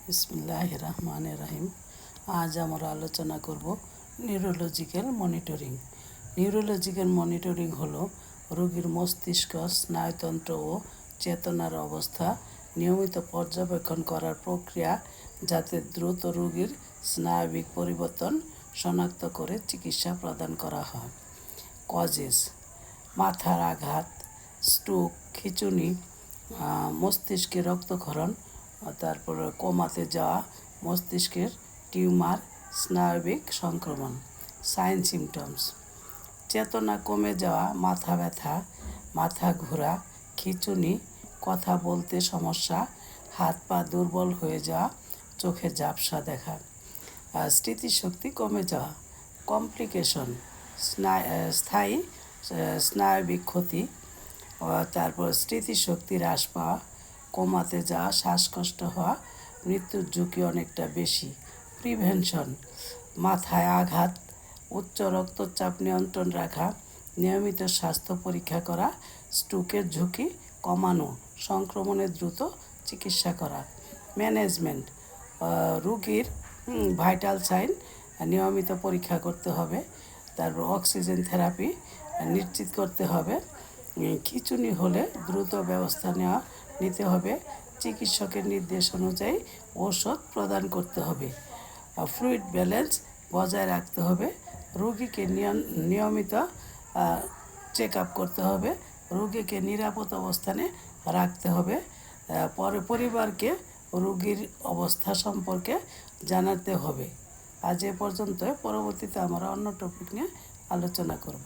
বিসমিল্লাহির রহমানির রহিম। আজ আমরা আলোচনা করব নিউরোলজিক্যাল মনিটরিং। নিউরোলজিক্যাল মনিটরিং হলো রোগীর মস্তিষ্ক, স্নায়ুতন্ত্র ও চেতনার অবস্থা নিয়মিত পর্যবেক্ষণ করার প্রক্রিয়া, যাতে দ্রুত রোগীর স্নায়বিক পরিবর্তন শনাক্ত করে চিকিৎসা প্রদান করা হয়। কজেস: মাথার আঘাত, স্ট্রোক, খিঁচুনি, মস্তিষ্কে রক্তক্ষরণ, তারপরে কোমাতে যাওয়া, মস্তিষ্কের টিউমার, স্নায়বিক সংক্রমণ। সাইন সিমটমস: চেতনা কমে যাওয়া, মাথা ব্যথা, মাথা ঘোরা, খিঁচুনি, কথা বলতে সমস্যা, হাত পা দুর্বল হয়ে যাওয়া, চোখে ঝাপসা দেখা। স্মৃতিশক্তি কমে যাওয়া। কমপ্লিকেশন: স্থায়ী স্নায়বিক ক্ষতি, তারপর স্মৃতিশক্তি হ্রাস পাওয়া, কোমাতে যাওয়া, শ্বাসকষ্ট হওয়া, মৃত্যুর ঝুঁকি অনেকটা বেশি। প্রিভেনশন: মাথায় আঘাত, উচ্চ রক্তচাপ নিয়ন্ত্রণ রাখা, নিয়মিত স্বাস্থ্য পরীক্ষা করা, স্ট্রোকের ঝুঁকি কমানো, সংক্রমণের দ্রুত চিকিৎসা করা। ম্যানেজমেন্ট: রোগীর ভাইটাল সাইন নিয়মিত পরীক্ষা করতে হবে, তারপর অক্সিজেন থেরাপি নিশ্চিত করতে হবে। খিঁচুনি হলে দ্রুত ব্যবস্থা নিতে হবে, চিকিৎসকের নির্দেশ অনুযায়ী ঔষধ প্রদান করতে হবে। ফ্লুইড ব্যালেন্স বজায় রাখতে হবে, রোগীকে নিয়মিত চেক আপ করতে হবে, রোগীকে নিরাপদ অবস্থানে রাখতে হবে। পরিবারকে রোগীর অবস্থা সম্পর্কে জানাতে হবে। আজ এ পর্যন্ত, পরবর্তীতে আমরা অন্য টপিক নিয়ে আলোচনা করব।